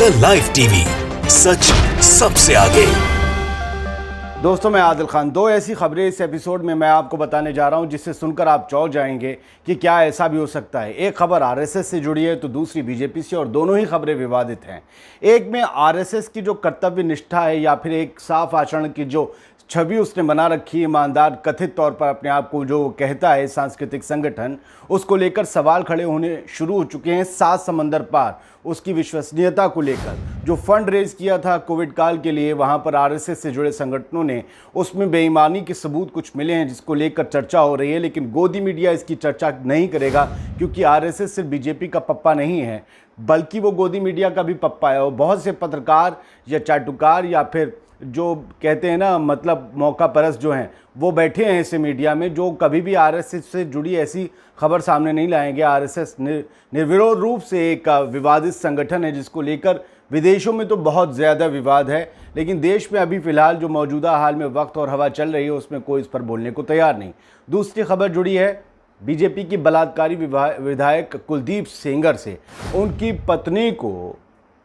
The live TV, सच सबसे आगे। दोस्तों, मैं आदिल खान। दो ऐसी खबरें इस एपिसोड में मैं आपको बताने जा रहा हूं जिससे सुनकर आप चौंक जाएंगे कि क्या ऐसा भी हो सकता है। एक खबर आरएसएस से जुड़ी है तो दूसरी बीजेपी से, और दोनों ही खबरें विवादित हैं। एक में आरएसएस की जो कर्तव्य निष्ठा है या फिर एक साफ आचरण की जो छवि उसने बना रखी है, ईमानदार कथित तौर पर अपने आप को जो कहता है सांस्कृतिक संगठन, उसको लेकर सवाल खड़े होने शुरू हो चुके हैं। 7 समंदर पार उसकी विश्वसनीयता को लेकर जो फंड रेज किया था कोविड काल के लिए, वहां पर आरएसएस से जुड़े संगठनों ने उसमें बेईमानी के सबूत कुछ मिले हैं जिसको लेकर चर्चा हो रही है। लेकिन गोदी मीडिया इसकी चर्चा नहीं करेगा क्योंकि आरएसएस सिर्फ बीजेपी का पप्पा नहीं है, बल्कि वो गोदी मीडिया का भी पप्पा है। और बहुत से पत्रकार या चाटुकार या फिर जो कहते हैं ना, मतलब मौका परस्त जो हैं, वो बैठे हैं ऐसे मीडिया में जो कभी भी आरएसएस से जुड़ी ऐसी खबर सामने नहीं लाएंगे। आरएसएस निर्विरोध रूप से एक विवादित संगठन है जिसको लेकर विदेशों में तो बहुत ज़्यादा विवाद है, लेकिन देश में अभी फ़िलहाल जो मौजूदा हाल में वक्त और हवा चल रही है उसमें कोई इस पर बोलने को तैयार नहीं। दूसरी खबर जुड़ी है बीजेपी की बलात्कारी विधायक कुलदीप सेंगर से। उनकी पत्नी को,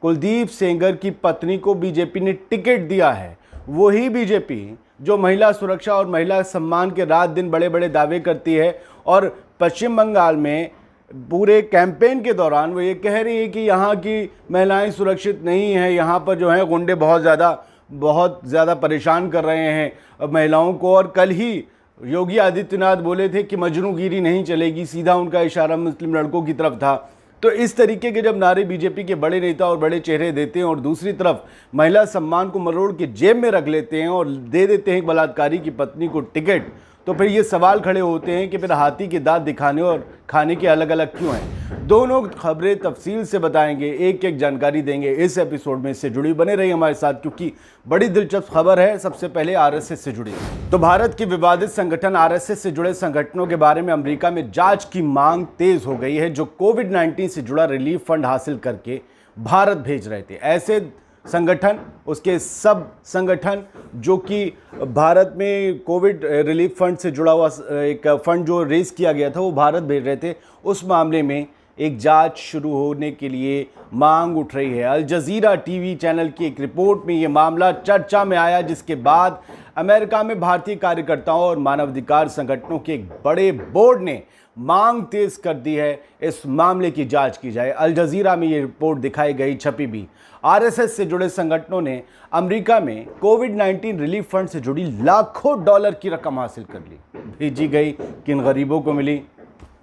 कुलदीप सेंगर की पत्नी को बीजेपी ने टिकट दिया है। वही बीजेपी जो महिला सुरक्षा और महिला सम्मान के रात दिन बड़े बड़े दावे करती है, और पश्चिम बंगाल में पूरे कैंपेन के दौरान वो ये कह रही है कि यहाँ की महिलाएं सुरक्षित नहीं हैं, यहाँ पर जो है गुंडे बहुत ज़्यादा परेशान कर रहे हैं महिलाओं को। और कल ही योगी आदित्यनाथ बोले थे कि मजनूगिरी नहीं चलेगी, सीधा उनका इशारा मुस्लिम लड़कों की तरफ था। तो इस तरीके के जब नारे बीजेपी के बड़े नेता और बड़े चेहरे देते हैं और दूसरी तरफ महिला सम्मान को मरोड़ के जेब में रख लेते हैं और दे देते हैं बलात्कारी की पत्नी को टिकट, तो फिर ये सवाल खड़े होते हैं कि फिर हाथी के दांत दिखाने और खाने के अलग अलग क्यों हैं। दोनों खबरें तफसील से बताएंगे, एक एक जानकारी देंगे इस एपिसोड में। इससे जुड़ी बने रहिए हमारे साथ क्योंकि बड़ी दिलचस्प खबर है। सबसे पहले आरएसएस से जुड़ी, तो भारत की विवादित संगठन आरएसएस से जुड़े संगठनों के बारे में अमेरिका में जांच की मांग तेज हो गई है, जो कोविड-19 से जुड़ा रिलीफ फंड हासिल करके भारत भेज रहे थे। ऐसे संगठन, उसके सब संगठन जो कि भारत में कोविड रिलीफ फंड से जुड़ा हुआ एक फंड जो रेज किया गया था वो भारत भेज रहे थे। उस मामले में एक जांच शुरू होने के लिए मांग उठ रही है। अल जजीरा टीवी चैनल की एक रिपोर्ट में ये मामला चर्चा में आया, जिसके बाद अमेरिका में भारतीय कार्यकर्ताओं और मानवाधिकार संगठनों के एक बड़े बोर्ड ने मांग तेज कर दी है इस मामले की जांच की जाए। अल जजीरा में ये रिपोर्ट दिखाई गई, छपी भी। आरएसएस से जुड़े संगठनों ने अमेरिका में कोविड-19 रिलीफ फंड से जुड़ी लाखों डॉलर की रकम हासिल कर ली। भेजी गई किन गरीबों को मिली,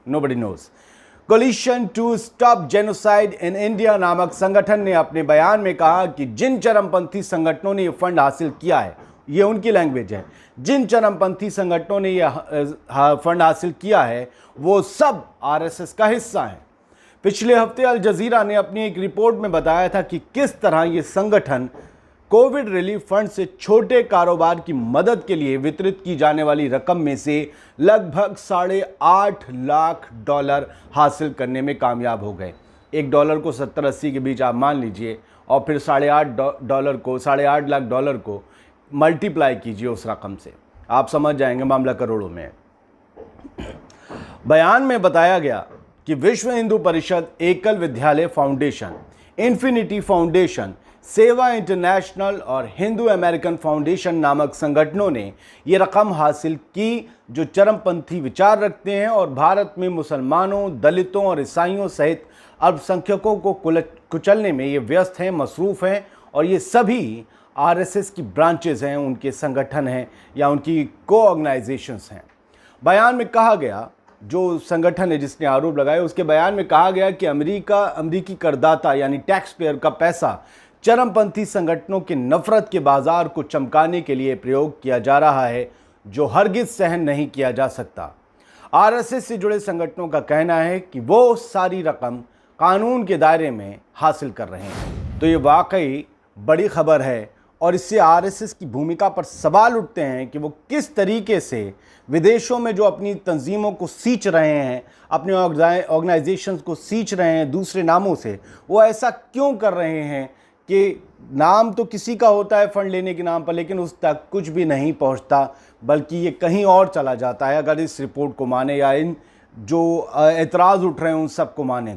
nobody knows. Coalition to Stop Genocide in India नामक संगठन ने अपने बयान में कहा कि जिन चरमपंथी संगठनों ने यह फंड हासिल किया है, ये उनकी लैंग्वेज है, जिन चरमपंथी संगठनों ने यह फंड हासिल किया है वो सब आरएसएस का हिस्सा है। पिछले हफ्ते अल जजीरा ने अपनी एक रिपोर्ट में बताया था कि किस तरह ये संगठन कोविड रिलीफ फंड से छोटे कारोबार की मदद के लिए वितरित की जाने वाली रकम में से लगभग $8.5 लाख हासिल करने में कामयाब हो गए। $1 को 70-80 के बीच आप मान लीजिए, और फिर $8.5 लाख को मल्टीप्लाई कीजिए उस रकम से, आप समझ जाएंगे मामला करोड़ों में है। बयान में बताया गया कि विश्व हिंदू परिषद, एकल विद्यालय फाउंडेशन, इन्फिनिटी फाउंडेशन, सेवा इंटरनेशनल और हिंदू अमेरिकन फाउंडेशन नामक संगठनों ने ये रकम हासिल की जो चरमपंथी विचार रखते हैं और भारत में मुसलमानों, दलितों और ईसाइयों सहित अल्पसंख्यकों को कुचलने में ये व्यस्त हैं, मसरूफ़ हैं। और ये सभी आरएसएस की ब्रांचेज हैं, उनके संगठन हैं या उनकी को-ऑर्गेनाइजेशंस हैं। बयान में कहा गया, जो संगठन है जिसने आरोप लगाए, उसके बयान में कहा गया कि अमेरिकी करदाता यानी टैक्स पेयर का पैसा चरमपंथी संगठनों के नफरत के बाजार को चमकाने के लिए प्रयोग किया जा रहा है, जो हरगिज सहन नहीं किया जा सकता। आरएसएस से जुड़े संगठनों का कहना है कि वो सारी रकम कानून के दायरे में हासिल कर रहे हैं। तो ये वाकई बड़ी खबर है और इससे आरएसएस की भूमिका पर सवाल उठते हैं कि वो किस तरीके से विदेशों में जो अपनी तंजीमों को सींच रहे हैं, अपने ऑर्गेनाइजेशंस को सींच रहे हैं दूसरे नामों से, वो ऐसा क्यों कर रहे हैं कि नाम तो किसी का होता है फंड लेने के नाम पर, लेकिन उस तक कुछ भी नहीं पहुंचता, बल्कि ये कहीं और चला जाता है अगर इस रिपोर्ट को माने या इन जो एतराज़ उठ रहे हैं उन सबको माने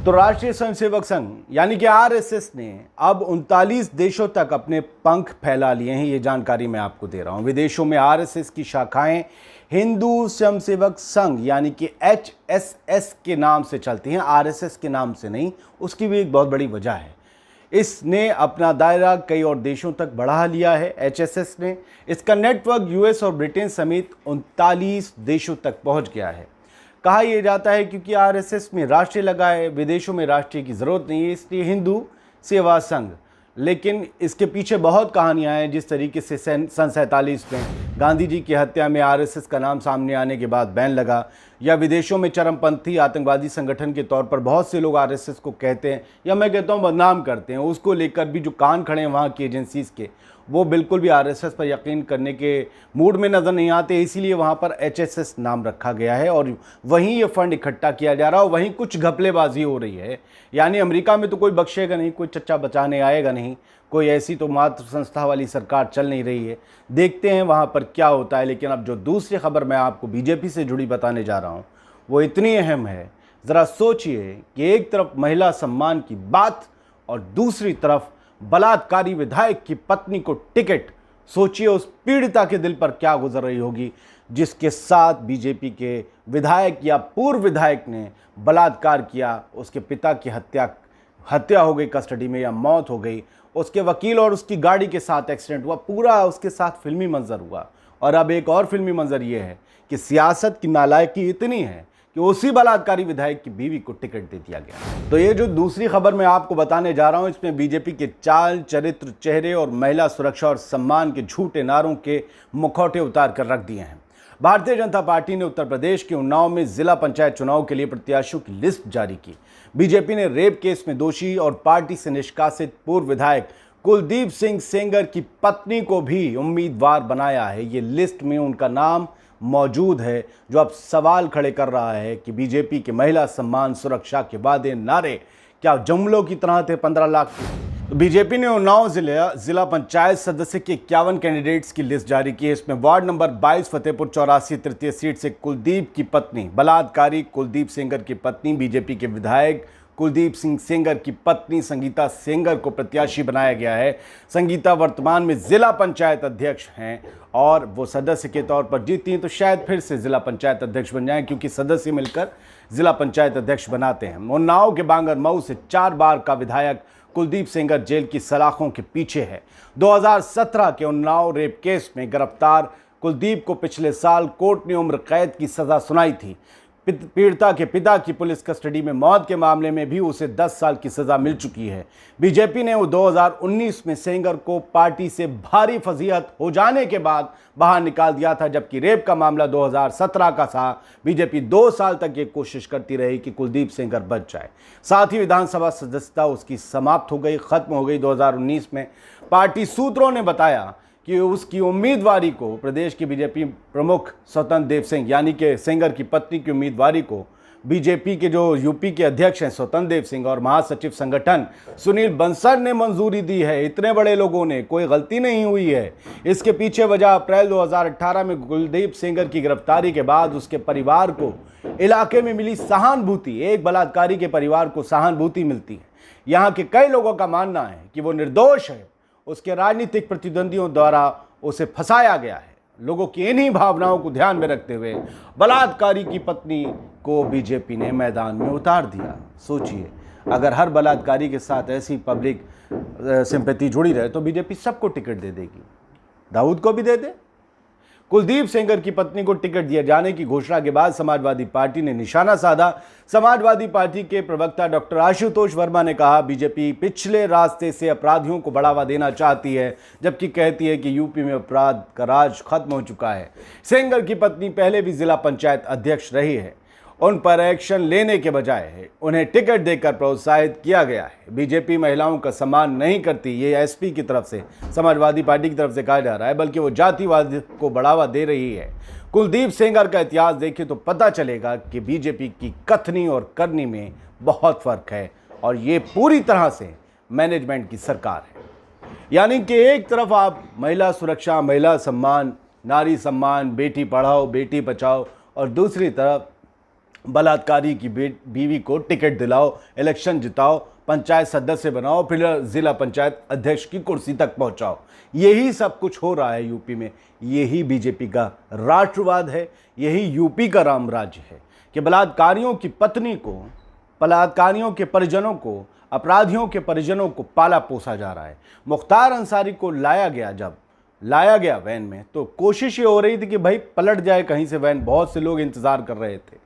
तो राष्ट्रीय स्वयंसेवक संघ यानी कि आरएसएस ने अब 39 देशों तक अपने पंख फैला लिए हैं। ये जानकारी मैं आपको दे रहा हूँ। विदेशों में आरएसएस की शाखाएं हिंदू स्वयंसेवक संघ यानी कि HSS के नाम से चलती हैं, आरएसएस के नाम से नहीं। उसकी भी एक बहुत बड़ी वजह है, इसने अपना दायरा कई और देशों तक बढ़ा लिया है। HSS ने इसका नेटवर्क यूएस और ब्रिटेन समेत 39 देशों तक पहुंच गया है। कहा यह जाता है क्योंकि आरएसएस में राष्ट्रीय लगा है, विदेशों में राष्ट्रीय की ज़रूरत नहीं है, इसलिए हिंदू सेवा संघ। लेकिन इसके पीछे बहुत कहानियां हैं। जिस तरीके से सन 47 में गांधी जी की हत्या में आरएसएस का नाम सामने आने के बाद बैन लगा, या विदेशों में चरमपंथी आतंकवादी संगठन के तौर पर बहुत से लोग आरएसएस को कहते हैं या मैं कहता हूं बदनाम करते हैं, उसको लेकर भी जो कान खड़े हैं वहाँ की एजेंसीज़ के, वो बिल्कुल भी आरएसएस पर यकीन करने के मूड में नज़र नहीं आते। इसीलिए वहाँ पर HSS नाम रखा गया है और वहीं ये फंड इकट्ठा किया जा रहा है और वहीं कुछ घपलेबाजी हो रही है। यानी अमेरिका में तो कोई बख्शेगा नहीं, कोई चच्चा बचाने आएगा नहीं, कोई ऐसी तो मात्र संस्था वाली सरकार चल नहीं रही है। देखते हैं वहाँ पर क्या होता है। लेकिन अब जो दूसरी खबर मैं आपको बीजेपी से जुड़ी बताने जा रहा हूँ वो इतनी अहम है। ज़रा सोचिए कि एक तरफ महिला सम्मान की बात और दूसरी तरफ बलात्कारी विधायक की पत्नी को टिकट। सोचिए उस पीड़िता के दिल पर क्या गुजर रही होगी जिसके साथ बीजेपी के विधायक या पूर्व विधायक ने बलात्कार किया, उसके पिता की हत्या हो गई कस्टडी में या मौत हो गई, उसके वकील और उसकी गाड़ी के साथ एक्सीडेंट हुआ, पूरा उसके साथ फिल्मी मंजर हुआ। और अब एक और फिल्मी मंजर ये है कि सियासत की नालायकी इतनी है कि उसी बलात्कारी विधायक की बीवी को टिकट दे दिया गया। तो ये जो दूसरी खबर मैं आपको बताने जा रहा हूं, इसमें बीजेपी के चाल, चरित्र, चेहरे और महिला सुरक्षा और सम्मान के झूठे नारों के मुखौटे उतार कर रख दिए हैं। भारतीय जनता पार्टी ने उत्तर प्रदेश के उन्नाव में जिला पंचायत चुनाव के लिए प्रत्याशियों की लिस्ट जारी की। बीजेपी ने रेप केस में दोषी और पार्टी से निष्कासित पूर्व विधायक कुलदीप सिंह सेंगर की पत्नी को भी उम्मीदवार बनाया है। ये लिस्ट में उनका नाम मौजूद है, जो अब सवाल खड़े कर रहा है कि बीजेपी के महिला सम्मान सुरक्षा के वादे नारे क्या जुमलों की तरह थे 15 लाख के। बीजेपी ने उन्नाव जिला पंचायत सदस्य के 51 कैंडिडेट्स की लिस्ट जारी की है। इसमें वार्ड नंबर 22 फतेहपुर 84 तृतीय सीट से कुलदीप की पत्नी, बलात्कारी कुलदीप सेंगर की पत्नी, बीजेपी के विधायक कुलदीप सिंह सेंगर की पत्नी संगीता सेंगर को प्रत्याशी बनाया गया है। संगीता वर्तमान में जिला पंचायत अध्यक्ष हैं और वो सदस्य के तौर पर जीती हैं तो शायद फिर से जिला पंचायत अध्यक्ष बन जाएं, क्योंकि सदस्य मिलकर जिला पंचायत अध्यक्ष बनाते हैं। उन्नाव के बांगर मऊ से 4 बार का विधायक कुलदीप सेंगर जेल की सलाखों के पीछे है। 2017 के उन्नाव रेप केस में गिरफ्तार कुलदीप को पिछले साल कोर्ट ने उम्र कैद की सजा सुनाई थी। पीड़िता के पिता की पुलिस कस्टडी में मौत के मामले में भी उसे 10 साल की सजा मिल चुकी है। बीजेपी ने 2019 में सेंगर को पार्टी से भारी फजीहत हो जाने के बाद बाहर निकाल दिया था, जबकि रेप का मामला 2017 का था। बीजेपी 2 साल तक ये कोशिश करती रही कि कुलदीप सेंगर बच जाए। साथ ही विधानसभा सदस्यता उसकी समाप्त हो गई, खत्म हो गई 2019 में। पार्टी सूत्रों ने बताया कि उसकी उम्मीदवारी को प्रदेश के बीजेपी प्रमुख स्वतंत्र देव सिंह यानी कि सेंगर की पत्नी की उम्मीदवारी को बीजेपी के जो यूपी के अध्यक्ष हैं स्वतंत्र देव सिंह और महासचिव संगठन सुनील बंसल ने मंजूरी दी है। इतने बड़े लोगों ने, कोई गलती नहीं हुई है। इसके पीछे वजह अप्रैल 2018 में कुलदीप सेंगर की गिरफ्तारी के बाद उसके परिवार को इलाके में मिली सहानुभूति। एक बलात्कारी के परिवार को सहानुभूति मिलती है। यहाँ के कई लोगों का मानना है कि वो निर्दोष है, उसके राजनीतिक प्रतिद्वंदियों द्वारा उसे फंसाया गया है। लोगों की इन्हीं भावनाओं को ध्यान में रखते हुए बलात्कारी की पत्नी को बीजेपी ने मैदान में उतार दिया। सोचिए, अगर हर बलात्कारी के साथ ऐसी पब्लिक सिंपैथी जुड़ी रहे तो बीजेपी सबको टिकट दे देगी, दाऊद को भी दे दे। कुलदीप सेंगर की पत्नी को टिकट दिए जाने की घोषणा के बाद समाजवादी पार्टी ने निशाना साधा। समाजवादी पार्टी के प्रवक्ता डॉक्टर आशुतोष वर्मा ने कहा, बीजेपी पिछले रास्ते से अपराधियों को बढ़ावा देना चाहती है, जबकि कहती है कि यूपी में अपराध का राज खत्म हो चुका है। सेंगर की पत्नी पहले भी जिला पंचायत अध्यक्ष रही है। उन पर एक्शन लेने के बजाय उन्हें टिकट देकर प्रोत्साहित किया गया है। बीजेपी महिलाओं का सम्मान नहीं करती, ये एसपी की तरफ से, समाजवादी पार्टी की तरफ से कहा जा रहा है, बल्कि वो जातिवाद को बढ़ावा दे रही है। कुलदीप सेंगर का इतिहास देखें तो पता चलेगा कि बीजेपी की कथनी और करनी में बहुत फर्क है और ये पूरी तरह से मैनेजमेंट की सरकार है। यानी कि एक तरफ आप महिला सुरक्षा, महिला सम्मान, नारी सम्मान, बेटी पढ़ाओ बेटी बचाओ, और दूसरी तरफ बलात्कारी की बीवी को टिकट दिलाओ, इलेक्शन जिताओ, पंचायत सदस्य बनाओ, फिर जिला पंचायत अध्यक्ष की कुर्सी तक पहुंचाओ। यही सब कुछ हो रहा है यूपी में। यही बीजेपी का राष्ट्रवाद है, यही यूपी का राम राज्य है कि बलात्कारियों की पत्नी को, बलात्कारियों के परिजनों को, अपराधियों के परिजनों को पाला पोसा जा रहा है। मुख्तार अंसारी को जब लाया गया वैन में, तो कोशिश ये हो रही थी कि भाई पलट जाए कहीं से वैन। बहुत से लोग इंतजार कर रहे थे।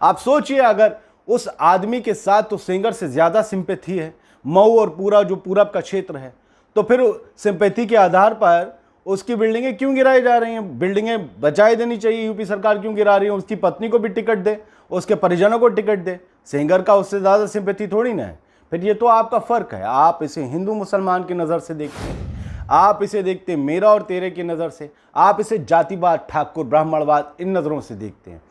आप सोचिए, अगर उस आदमी के साथ तो सेंगर से ज्यादा सिंपैथी है, मऊ और पूरा जो पूरब का क्षेत्र है, तो फिर सिंपैथी के आधार पर उसकी बिल्डिंगें क्यों गिराई जा रही हैं? बिल्डिंगें बचाई देनी चाहिए। यूपी सरकार क्यों गिरा रही है? उसकी पत्नी को भी टिकट दे, उसके परिजनों को टिकट दे। सेंगर का उससे ज्यादा सिंपैथी थोड़ी ना है। फिर ये तो आपका फर्क है। आप इसे हिंदू मुसलमान की नज़र से देखते हैं, आप इसे देखते हैं मेरा और तेरे की नज़र से, आप इसे जातिवाद, ठाकुर, ब्राह्मणवाद, इन नज़रों से देखते हैं।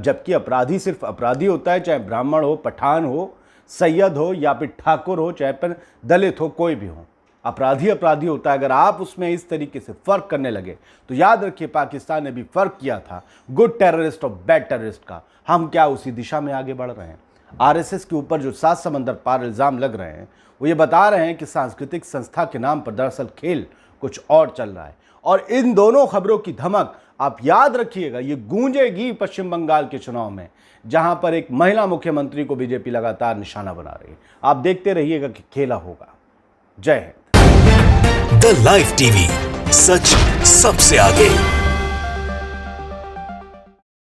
जबकि अपराधी सिर्फ अपराधी होता है, चाहे ब्राह्मण हो, पठान हो, सैयद हो या फिर ठाकुर हो, चाहे फिर दलित हो, कोई भी हो। अपराधी अपराधी होता है। अगर आप उसमें इस तरीके से फ़र्क करने लगे तो याद रखिए, पाकिस्तान ने भी फ़र्क किया था गुड टेररिस्ट और बैड टेररिस्ट का। हम क्या उसी दिशा में आगे बढ़ रहे हैं? आरएसएस के ऊपर जो 7 समंदर पार इल्ज़ाम लग रहे हैं, वो ये बता रहे हैं कि सांस्कृतिक संस्था के नाम पर दरअसल खेल कुछ और चल रहा है। और इन दोनों खबरों की धमक आप याद रखिएगा, ये गूंजेगी पश्चिम बंगाल के चुनाव में, जहां पर एक महिला मुख्यमंत्री को बीजेपी लगातार निशाना बना रही है। आप देखते रहिएगा कि खेला होगा। जय हिंद। द लाइव टीवी, सच सबसे आगे।